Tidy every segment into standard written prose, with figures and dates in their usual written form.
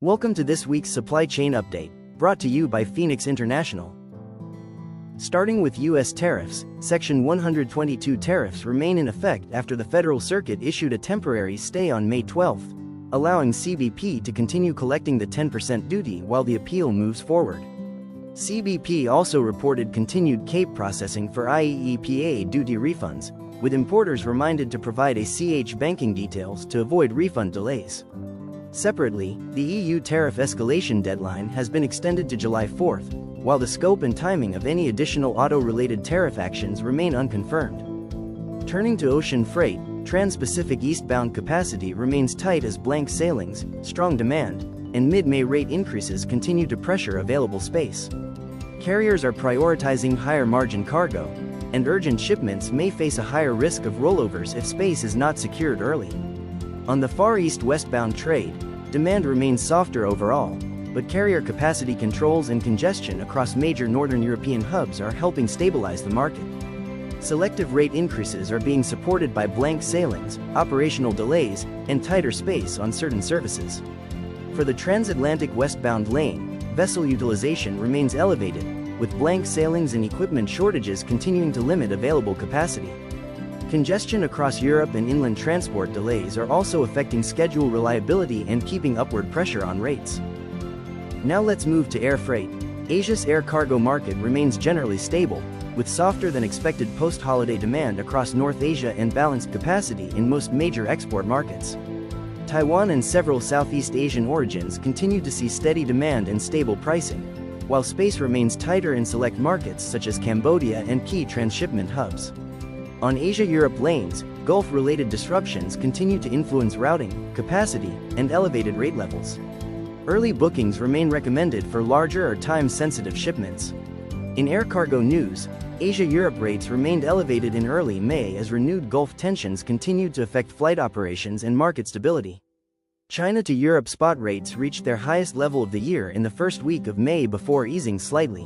Welcome to this week's supply chain update, brought to you by Phoenix International. Starting with U.S. tariffs, Section 122 tariffs remain in effect after the Federal Circuit issued a temporary stay on May 12, allowing CBP to continue collecting the 10% duty while the appeal moves forward. CBP also reported continued CAPE processing for IEEPA duty refunds, with importers reminded to provide ACH banking details to avoid refund delays. Separately, the EU tariff escalation deadline has been extended to July 4, while the scope and timing of any additional auto-related tariff actions remain unconfirmed. Turning to ocean freight, Trans-Pacific eastbound capacity remains tight as blank sailings, strong demand, and mid-May rate increases continue to pressure available space. Carriers are prioritizing higher-margin cargo, and urgent shipments may face a higher risk of rollovers if space is not secured early. On the Far East westbound trade, demand remains softer overall, but carrier capacity controls and congestion across major northern European hubs are helping stabilize the market. Selective rate increases are being supported by blank sailings, operational delays, and tighter space on certain services. For the transatlantic westbound lane, vessel utilization remains elevated, with blank sailings and equipment shortages continuing to limit available capacity. Congestion across Europe and inland transport delays are also affecting schedule reliability and keeping upward pressure on rates. Now let's move to air freight. Asia's air cargo market remains generally stable, with softer than expected post-holiday demand across North Asia and balanced capacity in most major export markets. Taiwan and several Southeast Asian origins continue to see steady demand and stable pricing, while space remains tighter in select markets such as Cambodia and key transshipment hubs. On Asia-Europe lanes, Gulf-related disruptions continue to influence routing, capacity, and elevated rate levels. Early bookings remain recommended for larger or time-sensitive shipments. In air cargo news, Asia-Europe rates remained elevated in early May as renewed Gulf tensions continued to affect flight operations and market stability. China to Europe spot rates reached their highest level of the year in the first week of May before easing slightly.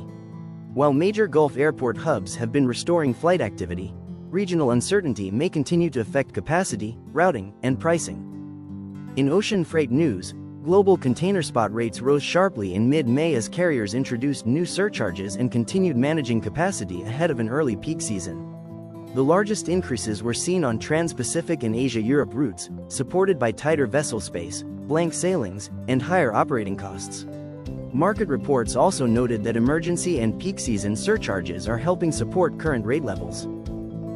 While major Gulf airport hubs have been restoring flight activity, regional uncertainty may continue to affect capacity, routing, and pricing. In ocean freight news, global container spot rates rose sharply in mid-May as carriers introduced new surcharges and continued managing capacity ahead of an early peak season. The largest increases were seen on Trans-Pacific and Asia-Europe routes, supported by tighter vessel space, blank sailings, and higher operating costs. Market reports also noted that emergency and peak season surcharges are helping support current rate levels.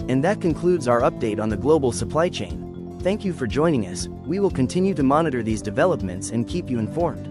And that concludes our update on the global supply chain. Thank you for joining us. We will continue to monitor these developments and keep you informed.